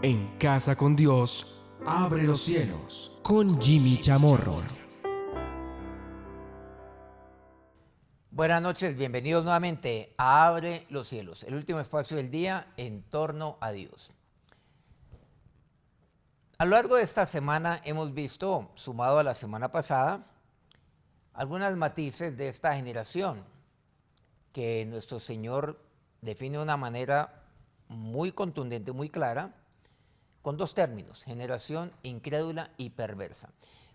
En Casa con Dios, abre los cielos. Con Jimmy Chamorro. Buenas noches, bienvenidos nuevamente a Abre los Cielos, el último espacio del día en torno a Dios. A lo largo de esta semana hemos visto, sumado a la semana pasada, algunos matices de esta generación que nuestro Señor define de una manera muy contundente, muy clara, con dos términos: generación incrédula y perversa.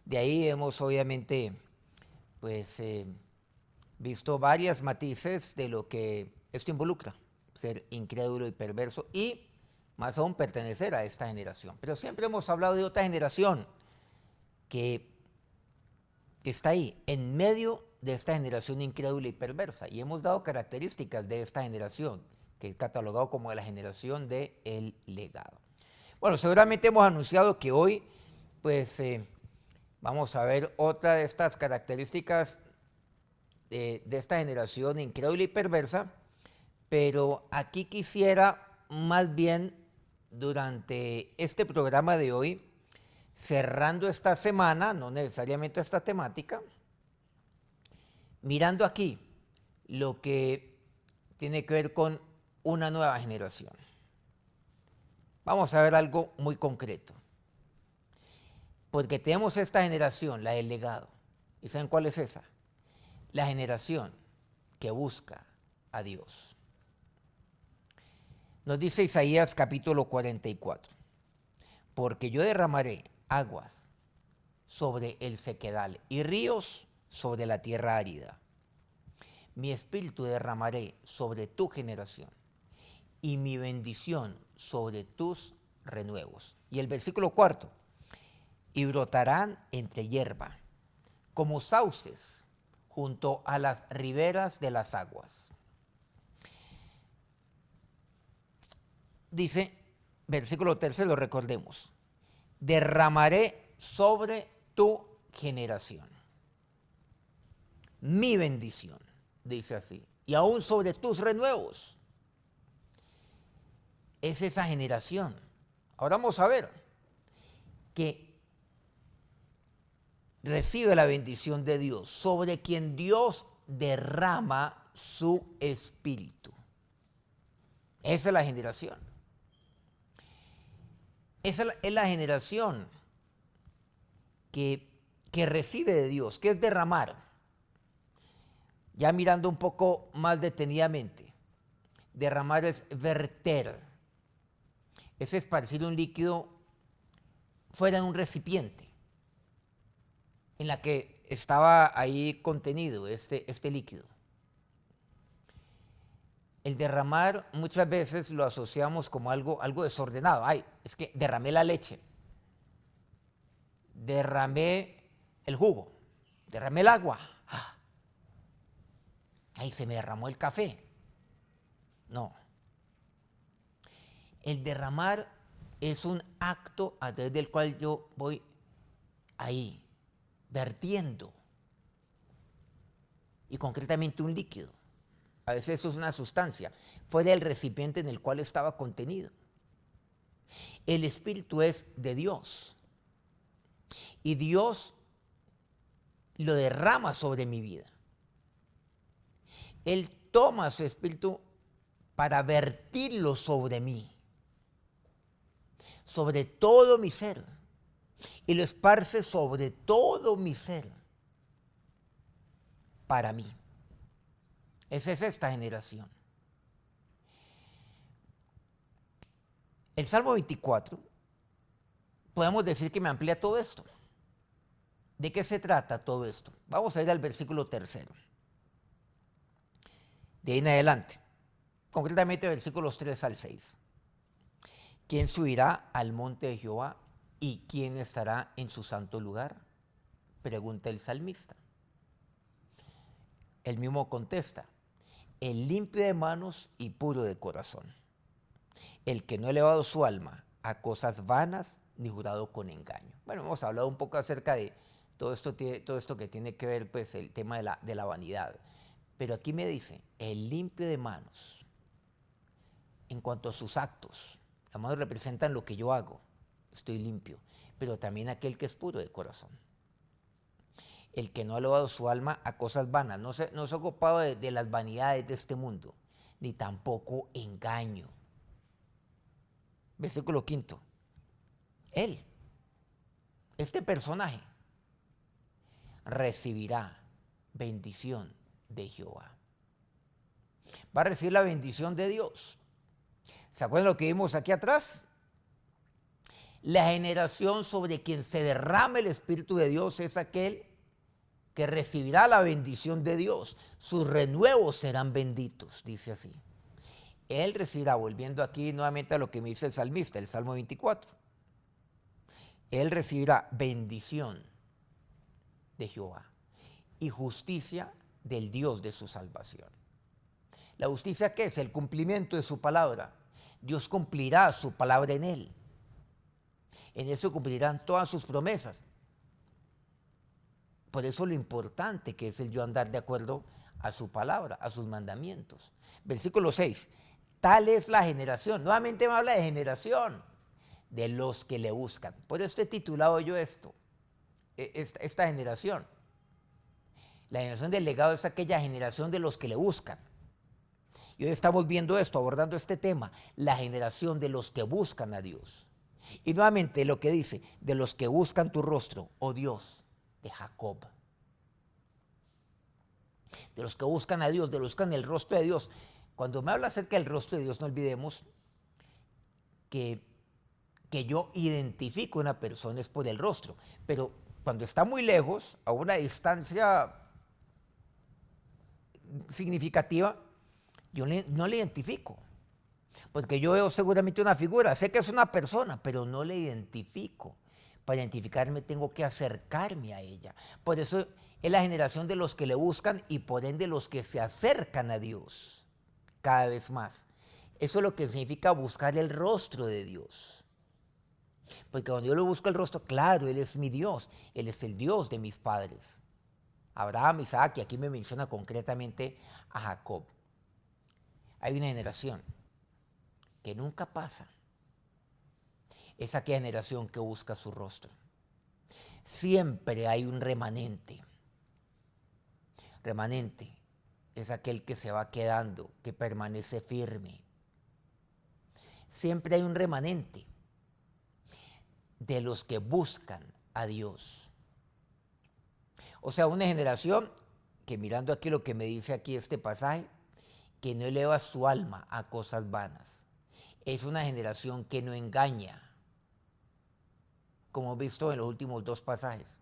De ahí hemos obviamente visto varios matices de lo que esto involucra, ser incrédulo y perverso, y más aún pertenecer a esta generación. Pero siempre hemos hablado de otra generación que está ahí, en medio de esta generación incrédula y perversa, y hemos dado características de esta generación, que es catalogado como la generación del legado. Bueno, seguramente hemos anunciado que hoy vamos a ver otra de estas características de esta generación incrédula y perversa, pero aquí quisiera más bien, durante este programa de hoy, cerrando esta semana, no necesariamente esta temática, mirando aquí lo que tiene que ver con una nueva generación. Vamos a ver algo muy concreto, porque tenemos esta generación, la del legado. ¿Y saben cuál es esa? La generación que busca a Dios. Nos dice Isaías capítulo 44, porque yo derramaré aguas sobre el sequedal y ríos sobre la tierra árida. Mi espíritu derramaré sobre tu generación y mi bendición sobre tus renuevos. Y el versículo 4, y brotarán entre hierba, como sauces junto a las riberas de las aguas. Dice, versículo 3, lo recordemos, derramaré sobre tu generación mi bendición, dice así, y aún sobre tus renuevos. Es esa generación. Ahora vamos a ver que recibe la bendición de Dios, sobre quien Dios derrama su espíritu. Esa es la generación. Esa es la generación que recibe de Dios, que es derramar. Ya mirando un poco más detenidamente, derramar es verter, es esparcir un líquido fuera de un recipiente en la que estaba ahí contenido este líquido. El derramar muchas veces lo asociamos como algo desordenado. Ay, es que derramé la leche, derramé el jugo, derramé el agua. Ay, se me derramó el café. No. El derramar es un acto a través del cual yo voy ahí, vertiendo. Y concretamente un líquido. A veces eso es una sustancia, fuera del recipiente en el cual estaba contenido. El Espíritu es de Dios. Y Dios lo derrama sobre mi vida. Él toma su Espíritu para vertirlo sobre mí, sobre todo mi ser, y lo esparce sobre todo mi ser, para mí. Esa es esta generación. El Salmo 24, podemos decir que me amplía todo esto. ¿De qué se trata todo esto? Vamos a ir al versículo 3. De ahí en adelante, concretamente versículos 3 al 6. ¿Quién subirá al monte de Jehová y quién estará en su santo lugar? Pregunta el salmista. Él mismo contesta: el limpio de manos y puro de corazón, el que no ha elevado su alma a cosas vanas ni jurado con engaño. Bueno, hemos hablado un poco acerca de todo esto que tiene que ver, pues, el tema de la vanidad. Pero aquí me dice, el limpio de manos, en cuanto a sus actos, Las manos representan lo que yo hago, estoy limpio, pero también aquel que es puro de corazón. El que no ha elevado su alma a cosas vanas, no se ha ocupado de las vanidades de este mundo, ni tampoco engaño. Versículo 5. Él, este personaje, recibirá bendición de Jehová. Va a recibir la bendición de Dios. ¿Se acuerdan lo que vimos aquí atrás? La generación sobre quien se derrama el Espíritu de Dios es aquel que recibirá la bendición de Dios. Sus renuevos serán benditos, dice así. Él recibirá, volviendo aquí nuevamente a lo que me dice el salmista, el Salmo 24. Él recibirá bendición de Jehová y justicia del Dios de su salvación. ¿La justicia qué es? El cumplimiento de su palabra. Dios cumplirá su palabra en él. En eso cumplirán todas sus promesas. Por eso lo importante que es el yo andar de acuerdo a su palabra, a sus mandamientos. Versículo 6. Tal es la generación. Nuevamente me habla de generación, de los que le buscan. Por eso he titulado yo esta generación. La generación del legado es aquella generación de los que le buscan. Y hoy estamos viendo esto, abordando este tema, la generación de los que buscan a Dios. Y nuevamente lo que dice, de los que buscan tu rostro, oh Dios de Jacob. De los que buscan a Dios, de los que buscan el rostro de Dios. Cuando me habla acerca del rostro de Dios, no olvidemos que yo identifico a una persona es por el rostro. Pero cuando está muy lejos, a una distancia significativa, yo no le identifico. Porque yo veo seguramente una figura, sé que es una persona, pero no le identifico. Para identificarme tengo que acercarme a ella. Por eso es la generación de los que le buscan y por ende los que se acercan a Dios cada vez más. Eso es lo que significa buscar el rostro de Dios. Porque cuando yo le busco el rostro, claro, Él es mi Dios, Él es el Dios de mis padres. Abraham, Isaac, y aquí me menciona concretamente a Jacob. Hay una generación que nunca pasa. Es aquella generación que busca su rostro. Siempre hay un remanente. Remanente es aquel que se va quedando, que permanece firme. Siempre hay un remanente de los que buscan a Dios. O sea, una generación que, mirando aquí lo que me dice aquí este pasaje, que no eleva su alma a cosas vanas. Es una generación que no engaña, como hemos visto en los últimos dos pasajes.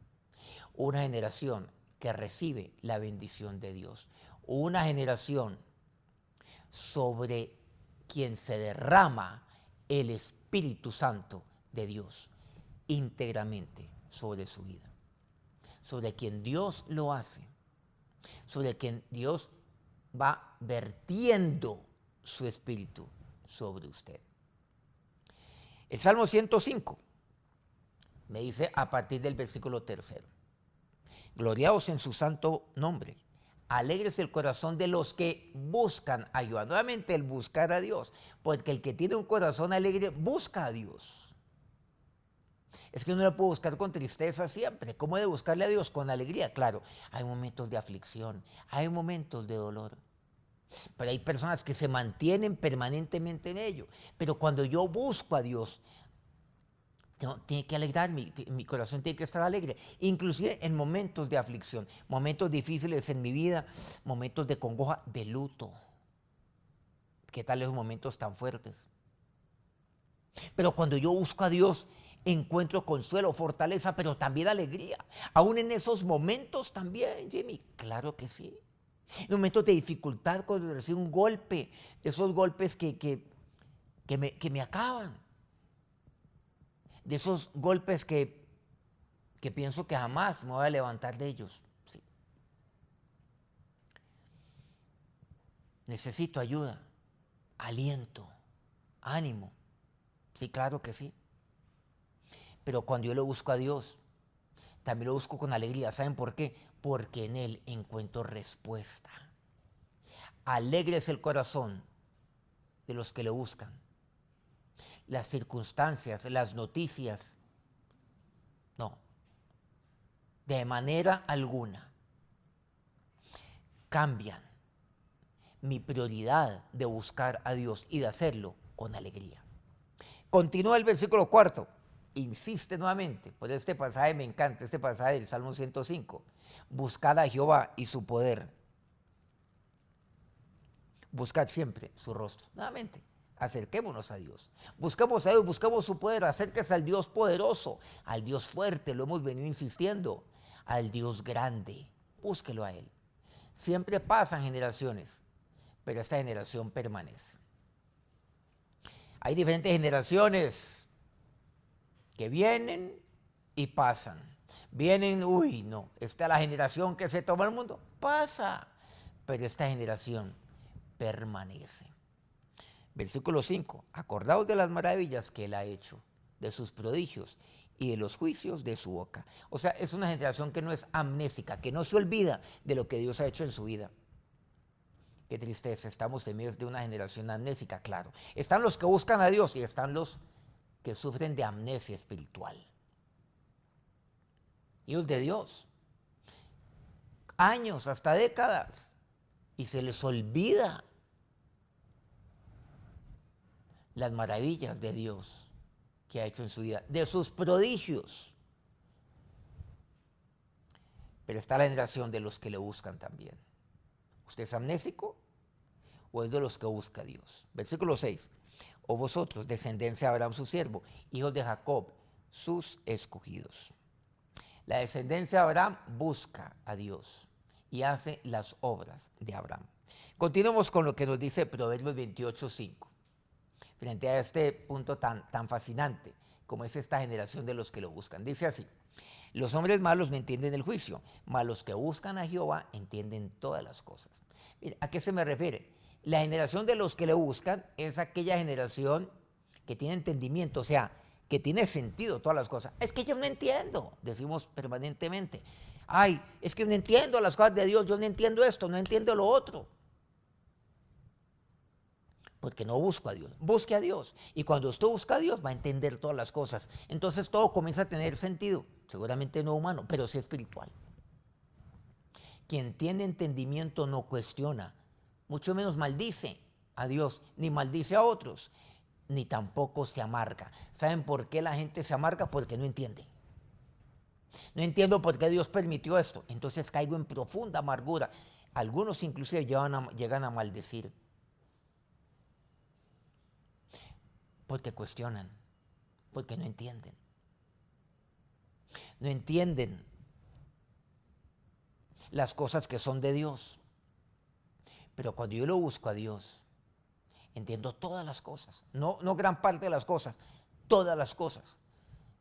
Una generación que recibe la bendición de Dios. Una generación sobre quien se derrama el Espíritu Santo de Dios íntegramente sobre su vida. Sobre quien Dios lo hace. Sobre quien Dios va vertiendo su espíritu sobre usted. El Salmo 105 me dice a partir del versículo 3: gloriaos en su santo nombre, alegres el corazón de los que buscan ayuda. Nuevamente el buscar a Dios, porque el que tiene un corazón alegre busca a Dios. Es que uno lo puede buscar con tristeza siempre. ¿Cómo he de buscarle a Dios? Con alegría. Claro, hay momentos de aflicción, hay momentos de dolor. Pero hay personas que se mantienen permanentemente en ello. Pero cuando yo busco a Dios, tiene que alegrarme, mi corazón tiene que estar alegre. Inclusive en momentos de aflicción, momentos difíciles en mi vida, momentos de congoja, de luto. ¿Qué tal esos momentos tan fuertes? Pero cuando yo busco a Dios, encuentro consuelo, fortaleza, pero también alegría. Aún en esos momentos también, Jimmy, claro que sí. En momentos de dificultad, cuando recibo un golpe, de esos golpes que me acaban. De esos golpes que pienso que jamás me voy a levantar de ellos. Sí. Necesito ayuda, aliento, ánimo. Sí, claro que sí. Pero cuando yo lo busco a Dios, también lo busco con alegría. ¿Saben por qué? Porque en Él encuentro respuesta. Alegre es el corazón de los que le buscan. las circunstancias, las noticias. No, de manera alguna cambian mi prioridad de buscar a Dios y de hacerlo con alegría. Continúa el versículo 4, insiste nuevamente, por este pasaje me encanta, este pasaje del Salmo 105. Buscad a Jehová y su poder. Buscad siempre su rostro. Nuevamente, acerquémonos a Dios. Buscamos a Dios, buscamos su poder. Acérquese al Dios poderoso, al Dios fuerte, lo hemos venido insistiendo, al Dios grande. Búsquelo a Él. Siempre pasan generaciones, pero esta generación permanece. Hay diferentes generaciones que vienen y pasan. Vienen, uy, no, esta es la generación que se toma el mundo. Pasa, pero esta generación permanece. Versículo 5, acordaos de las maravillas que Él ha hecho, de sus prodigios y de los juicios de su boca. O sea, es una generación que no es amnésica, que no se olvida de lo que Dios ha hecho en su vida. Qué tristeza, estamos en medio de una generación amnésica, claro. Están los que buscan a Dios y están los que sufren de amnesia espiritual. Hijos de Dios, años, hasta décadas, y se les olvida las maravillas de Dios que ha hecho en su vida, de sus prodigios. Pero está la generación de los que le buscan también. ¿Usted es amnésico o es de los que busca a Dios? Versículo 6. O vosotros, descendencia de Abraham su siervo, hijos de Jacob, sus escogidos. La descendencia de Abraham busca a Dios y hace las obras de Abraham. Continuemos con lo que nos dice Proverbios 28:5. Frente a este punto tan fascinante como es esta generación de los que lo buscan. Dice así: los hombres malos no entienden el juicio, mas los que buscan a Jehová entienden todas las cosas. Mira, ¿a qué se me refiere? La generación de los que le buscan es aquella generación que tiene entendimiento, o sea, que tiene sentido todas las cosas. Es que yo no entiendo, decimos permanentemente. Ay, es que no entiendo las cosas de Dios, yo no entiendo esto, no entiendo lo otro. Porque no busco a Dios. Busque a Dios. Y cuando usted busca a Dios va a entender todas las cosas. Entonces todo comienza a tener sentido. Seguramente no humano, pero sí espiritual. Quien tiene entendimiento no cuestiona, mucho menos maldice a Dios, ni maldice a otros, ni tampoco se amarga. ¿Saben por qué la gente se amarga? Porque no entiende. No entiendo por qué Dios permitió esto. Entonces caigo en profunda amargura. Algunos inclusive llegan a maldecir. Porque cuestionan, porque no entienden. No entienden las cosas que son de Dios. Pero cuando yo lo busco a Dios, entiendo todas las cosas. No gran parte de las cosas, todas las cosas.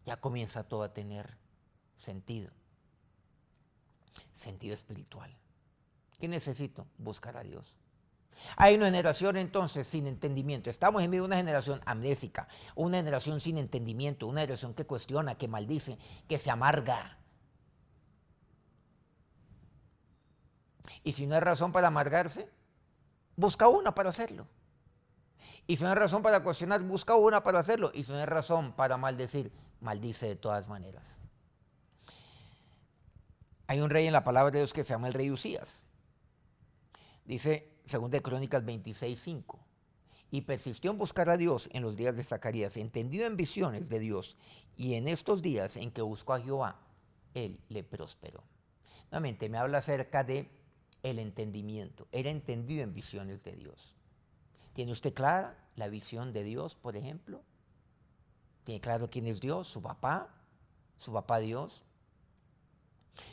Ya comienza todo a tener sentido. Sentido espiritual. ¿Qué necesito? Buscar a Dios. Hay una generación entonces sin entendimiento. Estamos en medio de una generación amnésica, una generación sin entendimiento, una generación que cuestiona, que maldice, que se amarga. Y si no hay razón para amargarse, busca una para hacerlo. Y si no hay razón para cuestionar, busca una para hacerlo. Y si no hay razón para maldecir, maldice de todas maneras. Hay un rey en la palabra de Dios que se llama el rey Usías. Dice 2 Crónicas 26:5. Y persistió en buscar a Dios en los días de Zacarías, entendido en visiones de Dios, y en estos días en que buscó a Jehová, Él le prosperó. Nuevamente me habla acerca de el entendimiento. Era entendido en visiones de Dios. ¿Tiene usted clara la visión de Dios, por ejemplo? ¿Tiene claro quién es Dios? ¿Su papá Dios?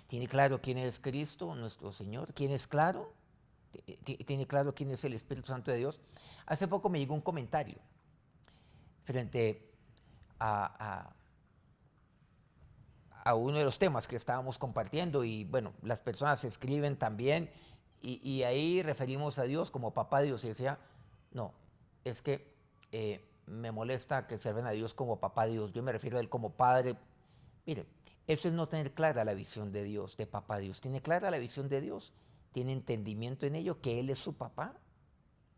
¿Tiene claro quién es Cristo, nuestro Señor? ¿Quién es claro? ¿Tiene claro quién es el Espíritu Santo de Dios? Hace poco me llegó un comentario frente a uno de los temas que estábamos compartiendo y bueno, las personas escriben también y ahí referimos a Dios como papá Dios y decía, no, es que me molesta que sirven a Dios como papá Dios, yo me refiero a Él como Padre. Mire, eso es no tener clara la visión de Dios, de papá Dios. ¿Tiene clara la visión de Dios? ¿Tiene entendimiento en ello? ¿Que Él es su papá?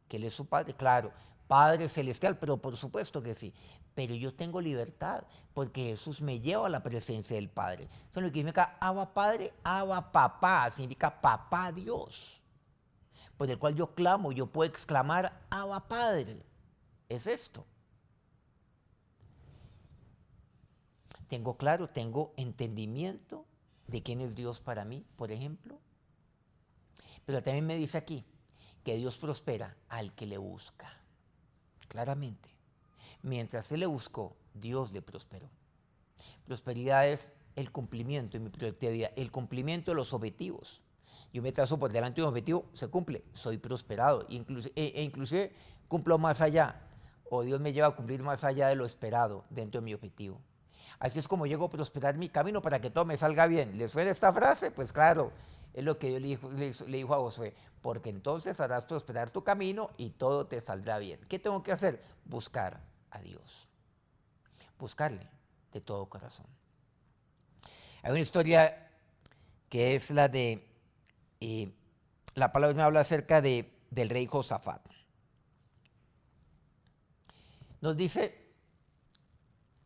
¿Que Él es su padre? Claro, Padre Celestial, pero por supuesto que sí. Pero yo tengo libertad porque Jesús me lleva a la presencia del Padre. Eso es lo que significa Abba Padre, Abba Papá, significa Papá Dios, por el cual yo clamo, yo puedo exclamar Abba Padre. Es esto. Tengo claro, tengo entendimiento de quién es Dios para mí, por ejemplo. Pero también me dice aquí que Dios prospera al que le busca. Claramente. Mientras Él le buscó, Dios le prosperó. Prosperidad es el cumplimiento en mi proyecto de vida, el cumplimiento de los objetivos. Yo me trazo por delante de un objetivo, se cumple, soy prosperado. Inclusive cumplo más allá, o Dios me lleva a cumplir más allá de lo esperado dentro de mi objetivo. Así es como llego a prosperar mi camino para que todo me salga bien. ¿Le suena esta frase? Pues claro, es lo que Dios le dijo a Josué, porque entonces harás prosperar tu camino y todo te saldrá bien. ¿Qué tengo que hacer? Buscar a Dios. Buscarle de todo corazón. Hay una historia que es la de, la palabra me habla acerca del rey Josafat. Nos dice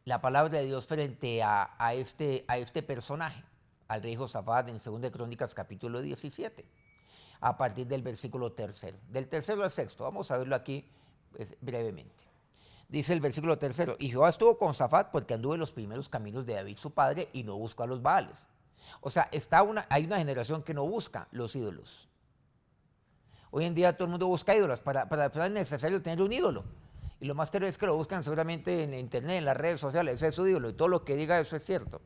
la palabra de Dios frente a este personaje, al rey Josafat, en 2 Crónicas capítulo 17, a partir del versículo 3, del 3 al 6. Vamos a verlo aquí pues, brevemente. Dice el versículo 3, y Jehová estuvo con Josafat porque anduvo en los primeros caminos de David su padre y no buscó a los Baales. O sea, hay una generación que no busca los ídolos. Hoy en día todo el mundo busca ídolos, para la persona es necesario tener un ídolo. Y lo más terrible es que lo buscan seguramente en internet, en las redes sociales, ese es su ídolo, y todo lo que diga eso es cierto.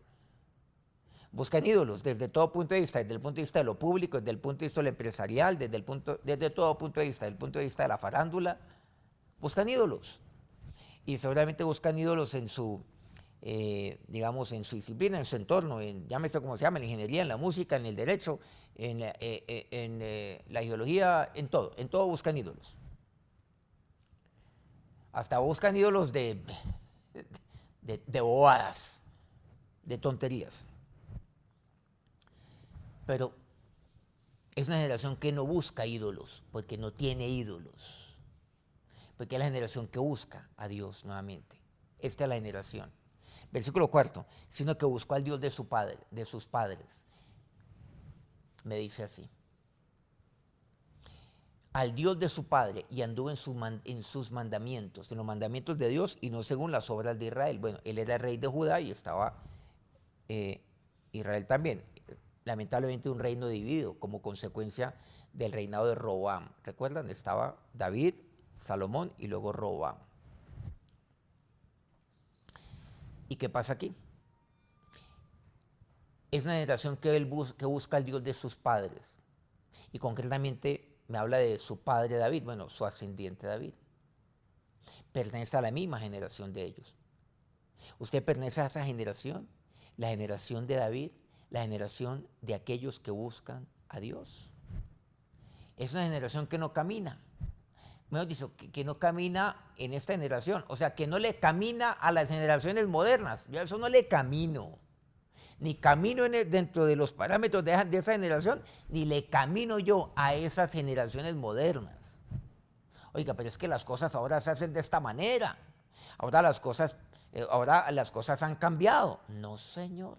Buscan ídolos desde todo punto de vista, desde el punto de vista de lo público, desde el punto de vista de lo empresarial, desde todo punto de vista, desde el punto de vista de la farándula. Buscan ídolos. Y seguramente buscan ídolos en su, digamos, en su disciplina, en su entorno, llámese como se llama, en la ingeniería, en la música, en el derecho, en la ideología, en todo buscan ídolos. Hasta buscan ídolos de bobadas, de tonterías. Pero es una generación que no busca ídolos, porque no tiene ídolos. Porque es la generación que busca a Dios nuevamente. Esta es la generación. Versículo 4, sino que buscó al Dios de su padre, de sus padres. Me dice así. Al Dios de su padre y anduvo en sus mandamientos, en los mandamientos de Dios y no según las obras de Israel. Bueno, él era rey de Judá y estaba Israel también. Lamentablemente un reino dividido como consecuencia del reinado de Roboam. ¿Recuerdan? Estaba David, Salomón y luego Roboam. ¿Y qué pasa aquí? Es una generación que busca al Dios de sus padres. Y concretamente me habla de su padre David, bueno, su ascendiente David. Pertenece a la misma generación de ellos. Usted pertenece a esa generación, la generación de David, la generación de aquellos que buscan a Dios. Es una generación que no camina. Mejor dicho, que no camina en esta generación. O sea, que no le camina a las generaciones modernas. Yo a eso no le camino. Ni camino dentro de los parámetros de esa generación, ni le camino yo a esas generaciones modernas. Oiga, pero es que las cosas ahora se hacen de esta manera. Ahora las cosas han cambiado. No, señor.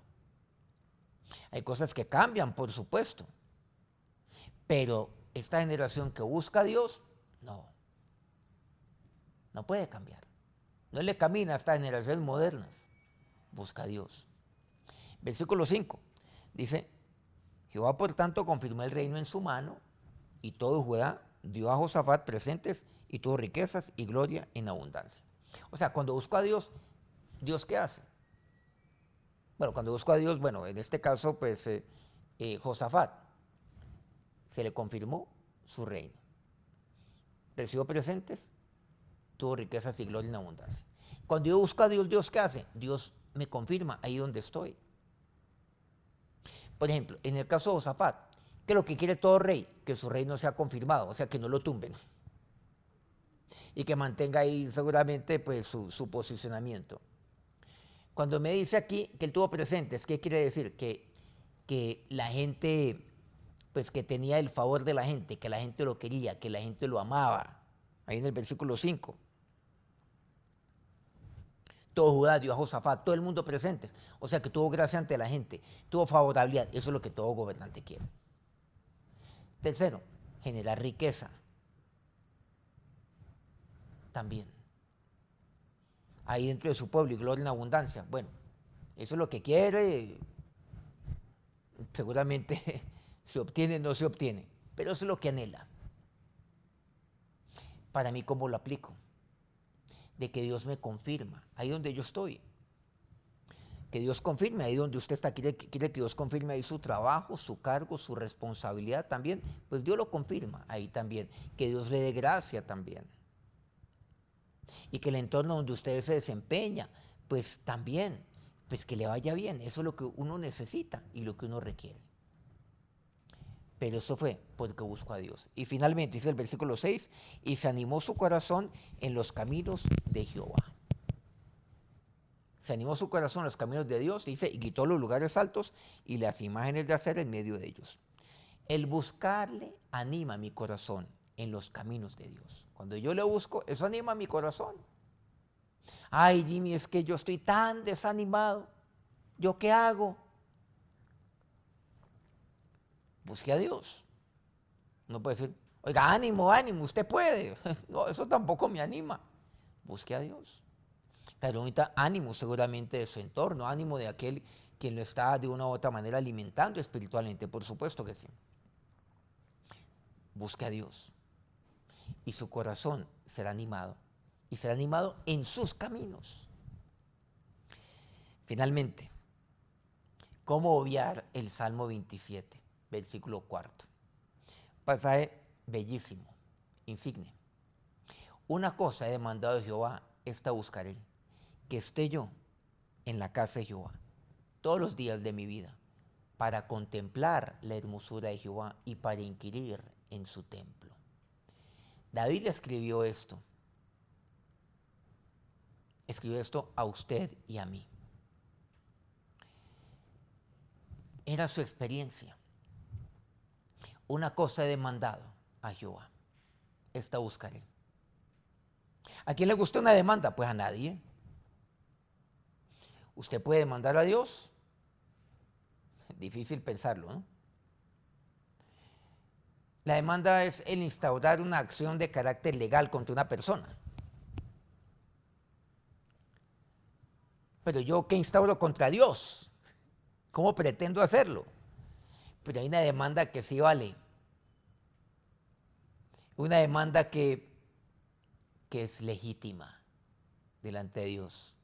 Hay cosas que cambian, por supuesto. Pero esta generación que busca a Dios, no puede cambiar. No le camina a estas generaciones modernas. Busca a Dios. Versículo 5 dice, Jehová por tanto confirmó el reino en su mano y todo Judá dio a Josafat presentes y tuvo riquezas y gloria en abundancia. O sea, cuando busco a Dios, ¿Dios qué hace? Bueno, cuando busco a Dios, bueno, en este caso, pues, Josafat, se le confirmó su reino. Recibió presentes, tuvo riquezas y gloria en abundancia. Cuando yo busco a Dios, ¿Dios qué hace? Dios me confirma ahí donde estoy. Por ejemplo, en el caso de Josafat, que lo que quiere todo rey, que su reino sea confirmado, o sea, que no lo tumben. Y que mantenga ahí seguramente pues, su posicionamiento. Cuando me dice aquí que él tuvo presentes, ¿qué quiere decir? Que la gente, pues que tenía el favor de la gente, que la gente lo quería, que la gente lo amaba. Ahí en el versículo 5. todo Judá dio a Josafat, todo el mundo presentes. O sea que tuvo gracia ante la gente, tuvo favorabilidad. Eso es lo que todo gobernante quiere. Tercero, generar riqueza. También. Ahí dentro de su pueblo y gloria en abundancia. Bueno, eso es lo que quiere. Seguramente se obtiene, no se obtiene. Pero eso es lo que anhela. Para mí, ¿cómo lo aplico? De que Dios me confirma, ahí donde yo estoy. Que Dios confirme, ahí donde usted está, quiere que Dios confirme ahí su trabajo, su cargo, su responsabilidad también. Pues Dios lo confirma ahí también. Que Dios le dé gracia también. Y que el entorno donde usted se desempeña, pues también, pues que le vaya bien. Eso es lo que uno necesita y lo que uno requiere. Pero eso fue porque buscó a Dios. Y finalmente dice el versículo 6, y se animó su corazón en los caminos de Jehová. Se animó su corazón en los caminos de Dios, dice, y quitó los lugares altos y las imágenes de acera en medio de ellos. El buscarle anima mi corazón en los caminos de Dios. Cuando yo le busco, eso anima mi corazón. Ay, Jimmy, es que yo estoy tan desanimado. ¿Yo qué hago? Busque a Dios. No puede decir, oiga, ánimo, ánimo, usted puede. No, eso tampoco me anima. Busque a Dios. Claro, ahorita ánimo seguramente de su entorno, ánimo de aquel quien lo está de una u otra manera alimentando espiritualmente, por supuesto que sí. Busque a Dios y su corazón será animado, y será animado en sus caminos. Finalmente, ¿cómo obviar el Salmo 27, versículo 4? Pasaje bellísimo, insigne. Una cosa he demandado de Jehová, esta buscaré, que esté yo en la casa de Jehová todos los días de mi vida, para contemplar la hermosura de Jehová y para inquirir en su templo. David escribió esto a usted y a mí. Era su experiencia. Una cosa he demandado a Jehová, esta buscaré. ¿A quién le gusta una demanda? Pues a nadie. ¿Usted puede demandar a Dios? Difícil pensarlo, ¿no? La demanda es el instaurar una acción de carácter legal contra una persona. Pero yo, ¿qué instauro contra Dios? ¿Cómo pretendo hacerlo? Pero hay una demanda que sí vale. Una demanda que es legítima delante de Dios.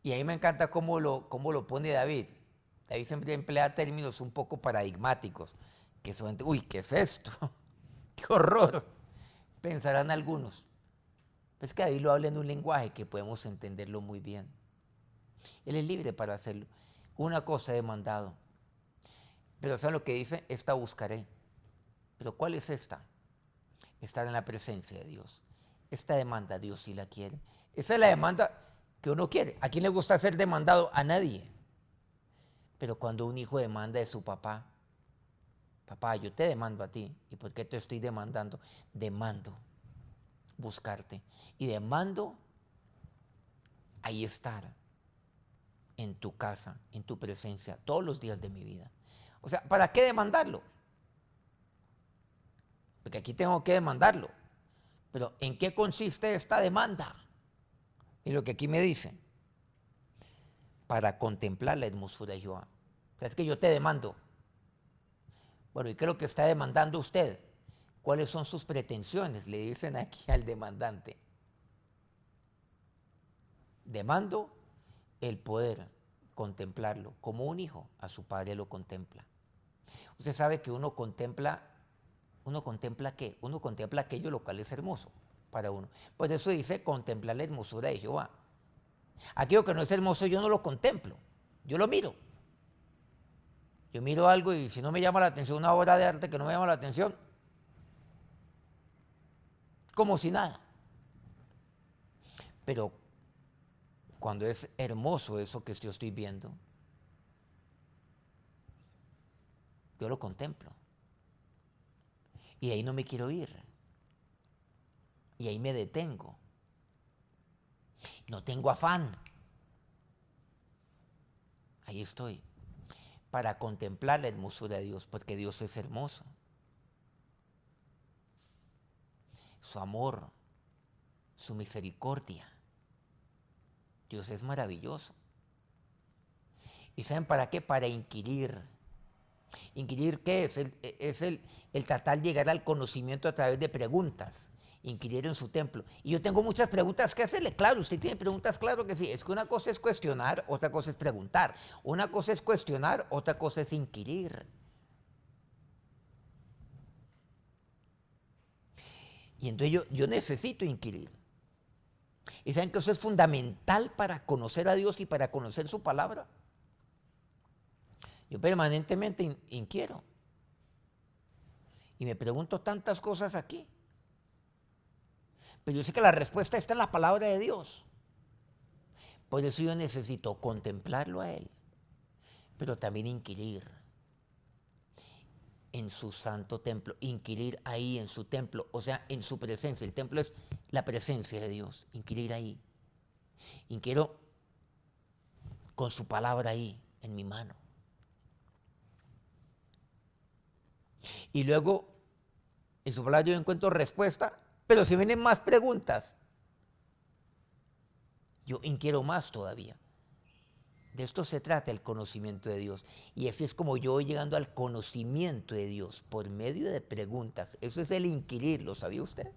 Y ahí me encanta cómo lo pone David. David siempre emplea términos un poco paradigmáticos, que son, uy, ¿qué es esto? ¡Qué horror! Pensarán algunos. Pues que David lo habla en un lenguaje que podemos entenderlo muy bien. Él es libre para hacerlo. Una cosa he demandado. Pero ¿saben lo que dice? Esta buscaré. ¿Pero cuál es esta? Estar en la presencia de Dios. Esta demanda Dios sí la quiere. Esa es la demanda que uno quiere. ¿A quién le gusta ser demandado? A nadie. Pero cuando un hijo demanda de su papá, papá, yo te demando a ti. ¿Y por qué te estoy demandando? Demando buscarte. Y demando ahí estar en tu casa, en tu presencia, todos los días de mi vida. O sea, ¿para qué demandarlo? Porque aquí tengo que demandarlo. Pero ¿en qué consiste esta demanda? Y lo que aquí me dice, para contemplar la hermosura de Jehová. O sea, es que yo te demando. Bueno, ¿y qué es lo que está demandando usted? ¿Cuáles son sus pretensiones? Le dicen aquí al demandante. Demando el poder contemplarlo, como un hijo a su padre lo contempla. Usted sabe que uno contempla ¿qué? Uno contempla aquello lo cual es hermoso para uno. Por eso dice contemplar la hermosura de Jehová. Aquello que no es hermoso yo no lo contemplo, yo lo miro. Yo miro algo y si no me llama la atención, una obra de arte que no me llama la atención, como si nada. Pero cuando es hermoso eso que yo estoy viendo, yo lo contemplo. Y de ahí no me quiero ir. Y ahí me detengo. No tengo afán. Ahí estoy, para contemplar la hermosura de Dios, porque Dios es hermoso. Su amor, su misericordia. Dios es maravilloso. ¿Y saben para qué? Para inquirir. ¿Inquirir qué es? Es el tratar de llegar al conocimiento a través de preguntas. Inquirir en su templo. Y yo tengo muchas preguntas que hacerle. Claro, usted tiene preguntas, claro que sí. Es que una cosa es cuestionar, otra cosa es preguntar. Una cosa es cuestionar, otra cosa es inquirir. Y entonces yo necesito inquirir. ¿Y saben que eso es fundamental para conocer a Dios y para conocer su palabra? Yo permanentemente inquiero. Y me pregunto tantas cosas aquí. Pero yo sé que la respuesta está en la palabra de Dios. Por eso yo necesito contemplarlo a Él, pero también inquirir en su santo templo, inquirir ahí en su templo, o sea, en su presencia. El templo es la presencia de Dios, inquirir ahí. Inquiero con su palabra ahí, en mi mano. Y luego, en su palabra yo encuentro respuesta, pero si vienen más preguntas, yo inquiero más todavía. De esto se trata el conocimiento de Dios. Y así es como yo voy llegando al conocimiento de Dios, por medio de preguntas. Eso es el inquirir, ¿lo sabía usted?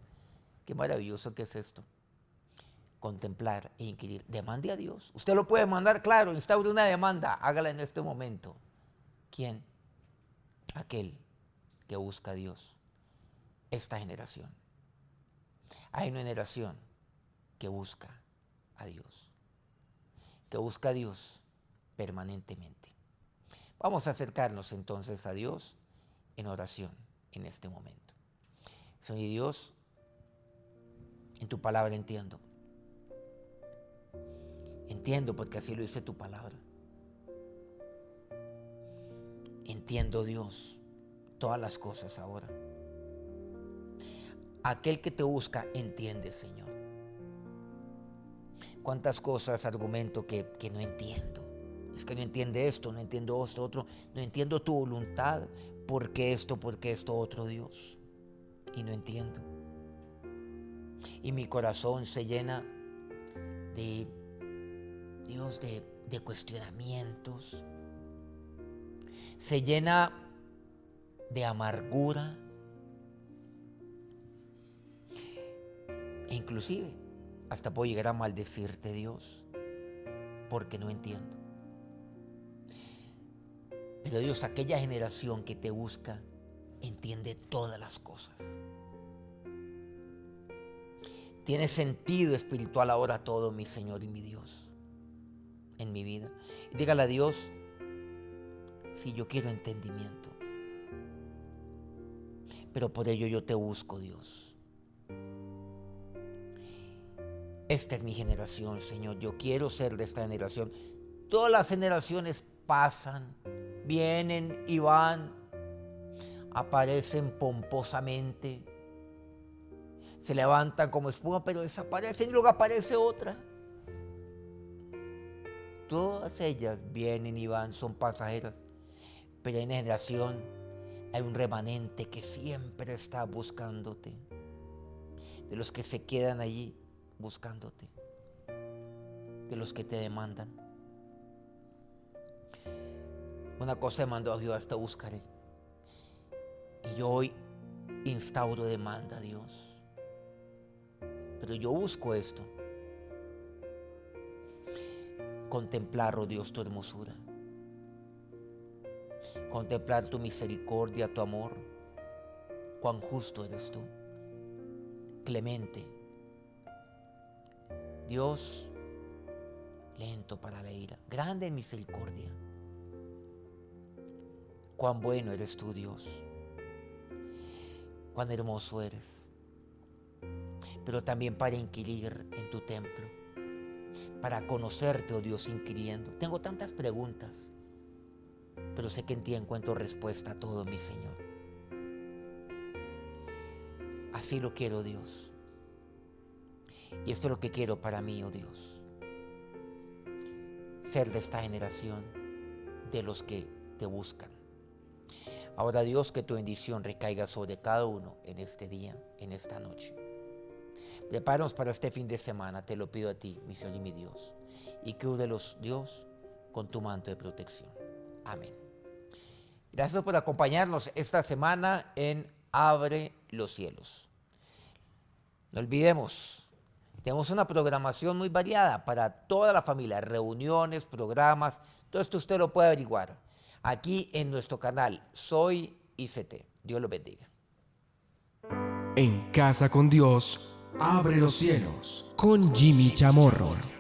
Qué maravilloso que es esto. Contemplar e inquirir. Demande a Dios. Usted lo puede mandar, claro, instaure una demanda, hágala en este momento. ¿Quién? Aquel que busca a Dios. Esta generación. Hay una generación que busca a Dios. Que busca a Dios permanentemente. Vamos a acercarnos entonces a Dios en oración en este momento. Señor Dios, en tu palabra entiendo. Entiendo porque así lo dice tu palabra. Entiendo, Dios, todas las cosas ahora. Aquel que te busca entiende, Señor. Cuántas cosas argumento que no entiendo. Es que no entiende esto, no entiendo esto, otro. No entiendo tu voluntad. ¿Por qué esto otro, Dios? Y no entiendo. Y mi corazón se llena de, Dios, de cuestionamientos. Se llena de amargura. E inclusive hasta puedo llegar a maldecirte, Dios, porque no entiendo. Pero Dios, aquella generación que te busca entiende todas las cosas. Tiene sentido espiritual ahora todo, mi Señor y mi Dios, en mi vida. Y dígale a Dios, si yo quiero entendimiento, pero por ello yo te busco, Dios. Esta es mi generación, Señor. Yo quiero ser de esta generación. Todas las generaciones pasan, vienen y van, aparecen pomposamente, se levantan como espuma, pero desaparecen y luego aparece otra. Todas ellas vienen y van, son pasajeras, pero en generación hay un remanente que siempre está buscándote, de los que se quedan allí buscándote, de los que te demandan. Una cosa demandó a Jehová, esta buscaré. Y yo hoy instauro demanda a Dios. Pero yo busco esto. Contemplar, oh Dios, tu hermosura. Contemplar tu misericordia, tu amor. Cuán justo eres tú. Clemente. Dios, lento para la ira, grande en misericordia. Cuán bueno eres tú, Dios. Cuán hermoso eres. Pero también para inquirir en tu templo, para conocerte, oh Dios, inquiriendo. Tengo tantas preguntas, pero sé que en ti encuentro respuesta a todo, mi Señor. Así lo quiero, Dios. Y esto es lo que quiero para mí, oh Dios. Ser de esta generación, de los que te buscan. Ahora, Dios, que tu bendición recaiga sobre cada uno en este día, en esta noche. Prepáranos para este fin de semana, te lo pido a ti, mi Señor y mi Dios. Y cúbrelos, Dios, con tu manto de protección. Amén. Gracias por acompañarnos esta semana en Abre los Cielos. No olvidemos, tenemos una programación muy variada para toda la familia, reuniones, programas, todo esto usted lo puede averiguar aquí en nuestro canal Soy ICT. Dios lo bendiga. En Casa con Dios, abre los cielos. Con Jimmy Chamorro.